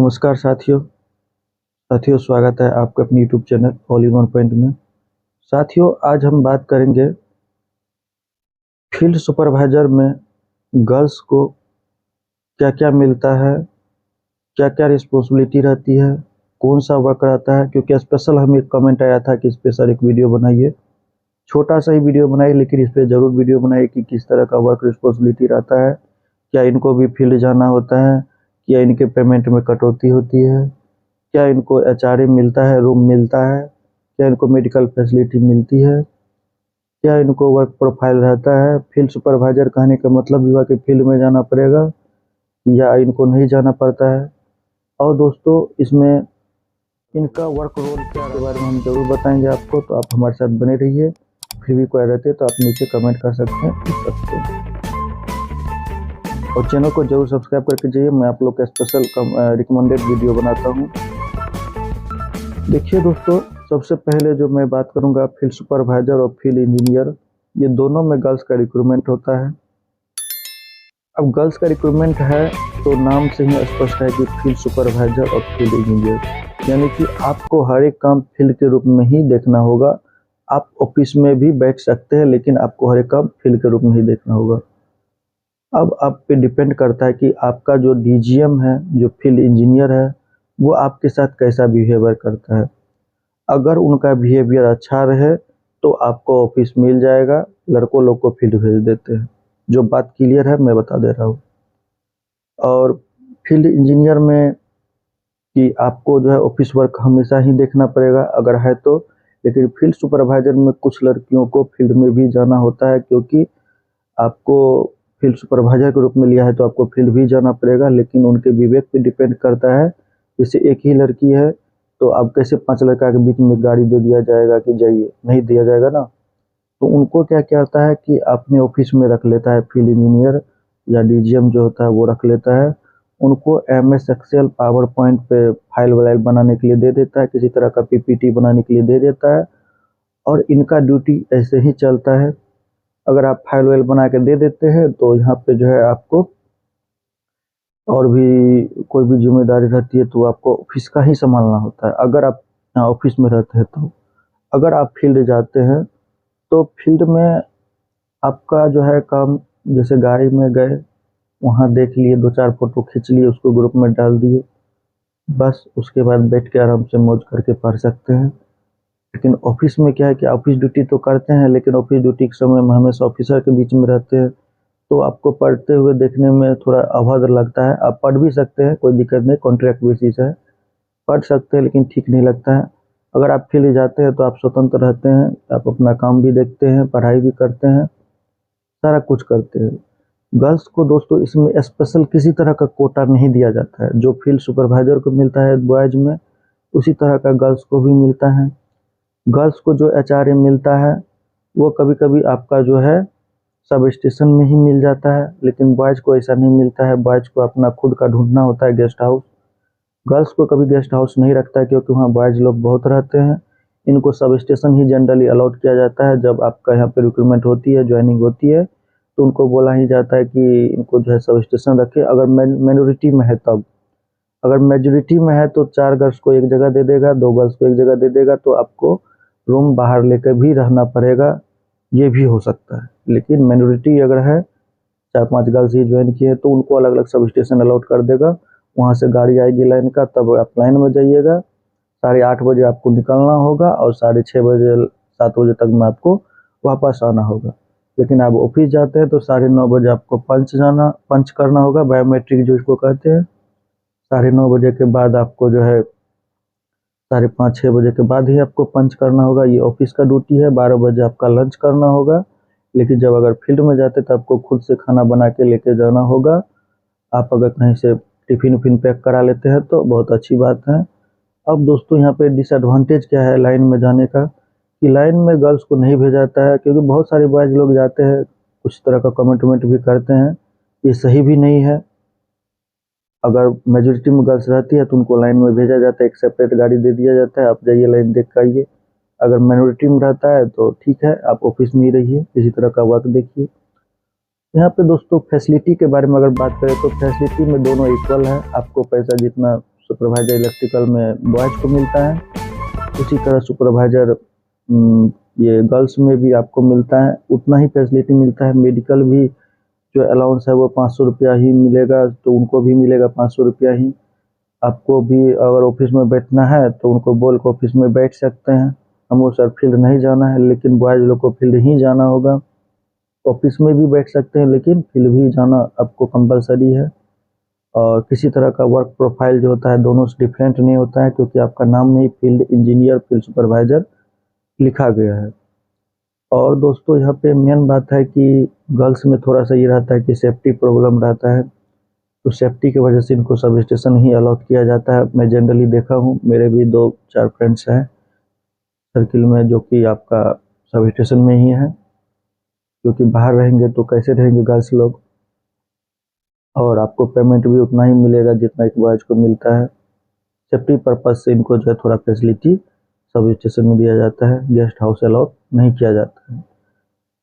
नमस्कार साथियों स्वागत है आपका अपने YouTube channel all in one point में। साथियों, आज हम बात करेंगे फील्ड सुपरवाइजर में गर्ल्स को क्या क्या मिलता है, क्या क्या रिस्पॉन्सिबिलिटी रहती है, कौन सा वर्क रहता है। क्योंकि स्पेशल हमें एक कमेंट आया था कि स्पेशल एक वीडियो बनाइए, छोटा सा ही वीडियो बनाइए, लेकिन इस पर ज़रूर वीडियो बनाइए कि किस तरह का वर्क रिस्पॉन्सिबिलिटी रहता है, क्या इनको भी फील्ड जाना होता है, क्या इनके पेमेंट में कटौती होती है, क्या इनको एचआरए मिलता है, रूम मिलता है, क्या इनको मेडिकल फैसिलिटी मिलती है, क्या इनको वर्क प्रोफाइल रहता है। फील्ड सुपरवाइजर कहने का मतलब हुआ कि फील्ड में जाना पड़ेगा या इनको नहीं जाना पड़ता है। और दोस्तों, इसमें इनका वर्क रोल क्या के बारे में हम जरूर बताएंगे आपको, तो आप हमारे साथ बने रहिए। फिर भी कोई रहते तो आप नीचे कमेंट कर सकते हैं, पूछ सकते हैं, और चैनल को जरूर सब्सक्राइब करके जाइए। मैं आप लोग का स्पेशल रिकमेंडेड वीडियो बनाता हूँ। देखिए दोस्तों, सबसे पहले जो मैं बात करूंगा, फील्ड सुपरवाइजर और फील्ड इंजीनियर, ये दोनों में गर्ल्स का रिक्रूटमेंट होता है। अब गर्ल्स का रिक्रूटमेंट है तो नाम से ही स्पष्ट है कि फील्ड सुपरवाइजर और फील्ड इंजीनियर, यानी कि आपको हर एक काम फील्ड के रूप में ही देखना होगा। आप ऑफिस में भी बैठ सकते हैं, लेकिन आपको हर एक काम फील्ड के रूप में ही देखना होगा। अब आप पे डिपेंड करता है कि आपका जो डीजीएम है, जो फील्ड इंजीनियर है, वो आपके साथ कैसा बिहेवियर करता है। अगर उनका बिहेवियर अच्छा रहे तो आपको ऑफिस मिल जाएगा, लड़कों लोग को फील्ड भेज देते हैं। जो बात क्लियर है मैं बता दे रहा हूँ। और फील्ड इंजीनियर में कि आपको जो है ऑफिस वर्क हमेशा ही देखना पड़ेगा अगर है तो, लेकिन फील्ड सुपरवाइजर में कुछ लड़कियों को फील्ड में भी जाना होता है, क्योंकि आपको फील्ड सुपरवाइजर के रूप में लिया है तो आपको फील्ड भी जाना पड़ेगा, लेकिन उनके विवेक पे डिपेंड करता है। जैसे एक ही लड़की है तो अब कैसे 5 लड़का के बीच में गाड़ी दे दिया जाएगा कि जाइए, नहीं दिया जाएगा ना। तो उनको क्या होता है कि अपने ऑफिस में रख लेता है फील्ड इंजीनियर या डीजीएम जो होता है वो रख लेता है। उनको एमएस एक्सेल पावर पॉइंट पे फाइल वाइल बनाने के लिए दे देता है, किसी तरह का पीपीटी बनाने के लिए दे देता है, और इनका ड्यूटी ऐसे ही चलता है। अगर आप फाइल वाइल बना के दे देते हैं तो यहाँ पे जो है आपको और भी कोई भी जिम्मेदारी रहती है तो आपको ऑफिस का ही संभालना होता है। अगर आप यहाँ ऑफिस में रहते हैं तो अगर आप फील्ड जाते हैं तो फील्ड में आपका जो है काम, जैसे गाड़ी में गए, वहाँ देख लिए, 2-4 फोटो खींच लिए, उसको ग्रुप में डाल दिए, बस उसके बाद बैठ के आराम से मौज करके पढ़ सकते हैं। लेकिन ऑफिस में क्या है कि ऑफिस ड्यूटी तो करते हैं, लेकिन ऑफिस ड्यूटी के समय में हमेशा ऑफिसर के बीच में रहते हैं, तो आपको पढ़ते हुए देखने में थोड़ा अभद्र लगता है। आप पढ़ भी सकते हैं, कोई दिक्कत नहीं, कॉन्ट्रैक्ट बेसिस है, पढ़ सकते हैं, लेकिन ठीक नहीं लगता है। अगर आप फील्ड जाते हैं तो आप स्वतंत्र रहते हैं, आप अपना काम भी देखते हैं, पढ़ाई भी करते हैं, सारा कुछ करते हैं। गर्ल्स को दोस्तों इसमें स्पेशल किसी तरह का कोटा नहीं दिया जाता है। जो फील्ड सुपरवाइजर को मिलता है बॉयज में, उसी तरह का गर्ल्स को भी मिलता है। गर्ल्स को जो एचआरए मिलता है वो कभी कभी आपका जो है सब स्टेशन में ही मिल जाता है, लेकिन बॉयज़ को ऐसा नहीं मिलता है। बॉयज़ को अपना खुद का ढूंढना होता है गेस्ट हाउस। गर्ल्स को कभी गेस्ट हाउस नहीं रखता है, क्योंकि वहाँ बॉयज़ लोग बहुत रहते हैं। इनको सब स्टेशन ही जनरली अलाउड किया जाता है। जब आपका यहाँ पे रिक्रूटमेंट होती है, ज्वाइनिंग होती है, तो उनको बोला ही जाता है कि इनको जो है सब स्टेशन रखे। अगर माइनॉरिटी में है तब, अगर मेजोरिटी में है तो 4 गर्ल्स को एक जगह दे देगा, 2 गर्ल्स को एक जगह दे देगा, तो आपको रूम बाहर लेकर भी रहना पड़ेगा, ये भी हो सकता है। लेकिन माइनॉरिटी अगर है, 4-5 गर्ल्स ही ज्वाइन किए, तो उनको अलग अलग सब स्टेशन अलॉट कर देगा। वहाँ से गाड़ी आएगी लाइन का, तब आप लाइन में जाइएगा। 8:30 बजे आपको निकलना होगा और 6:30 बजे 7 बजे तक में आपको वापस आना होगा। लेकिन आप ऑफिस जाते हैं तो 9:30 बजे आपको पंच करना होगा, बायोमेट्रिक जो इसको कहते हैं। 9:30 बजे के बाद आपको जो है 5:30-6 बजे के बाद ही आपको पंच करना होगा। ये ऑफिस का ड्यूटी है। 12 बजे आपका लंच करना होगा। लेकिन जब अगर फील्ड में जाते तो आपको खुद से खाना बना के लेके जाना होगा। आप अगर कहीं से टिफिन उफिन पैक करा लेते हैं तो बहुत अच्छी बात है। अब दोस्तों, यहाँ पे डिसएडवांटेज क्या है लाइन में जाने का, कि लाइन में गर्ल्स को नहीं भेजा जाता है, क्योंकि बहुत सारे बॉयज लोग जाते हैं, कुछ तरह का कमेंट भी करते हैं। ये सही भी नहीं है। अगर मेजोरिटी में गर्ल्स रहती है तो उनको लाइन में भेजा जाता है, एक सेपरेट गाड़ी दे दिया जाता है, आप जाइए लाइन देख कर आइए। अगर माइनॉरिटी में रहता है तो ठीक है, आप ऑफिस में ही रहिए, किसी तरह का वर्क देखिए। यहाँ पे दोस्तों फैसिलिटी के बारे में अगर बात करें तो फैसिलिटी में दोनों इक्वल है। आपको पैसा जितना सुपरवाइजर इलेक्ट्रिकल में बॉयज़ को मिलता है। उसी तरह सुपरवाइजर ये गर्ल्स में भी आपको मिलता है, उतना ही फैसिलिटी मिलता है। मेडिकल भी जो अलाउंस है वो 500 रुपया ही मिलेगा, तो उनको भी मिलेगा 500 रुपया ही। आपको भी अगर ऑफिस में बैठना है तो उनको बोल के ऑफिस में बैठ सकते हैं, हमको सर फील्ड नहीं जाना है, लेकिन बॉयज़ लोग को फील्ड ही जाना होगा। ऑफिस में भी बैठ सकते हैं लेकिन फील्ड भी जाना आपको कंपलसरी है। और किसी तरह का वर्क प्रोफाइल जो होता है दोनों से डिफरेंट नहीं होता है, क्योंकि आपका नाम में ही फील्ड इंजीनियर, फील्ड सुपरवाइजर लिखा गया है। और दोस्तों यहाँ पे मेन बात है कि गर्ल्स में थोड़ा सा ये रहता है कि सेफ्टी प्रॉब्लम रहता है, तो सेफ्टी की वजह से इनको सब स्टेशन ही अलॉट किया जाता है। मैं जनरली देखा हूँ, मेरे भी 2-4 फ्रेंड्स हैं सर्किल में जो कि आपका सब स्टेशन में ही है, क्योंकि बाहर रहेंगे तो कैसे रहेंगे गर्ल्स लोग, और आपको पेमेंट भी उतना ही मिलेगा जितना एक बॉयज़ को मिलता है। सेफ्टी पर्पज़ से इनको जो है थोड़ा फैसिलिटी सब स्टेशन में दिया जाता है, गेस्ट हाउस अलाउ नहीं किया जाता है।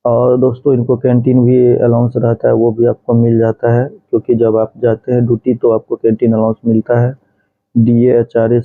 और दोस्तों इनको कैंटीन भी अलाउंस रहता है, वो भी आपको मिल जाता है, क्योंकि जब आप जाते हैं ड्यूटी तो आपको कैंटीन अलाउंस मिलता है। DA, HRA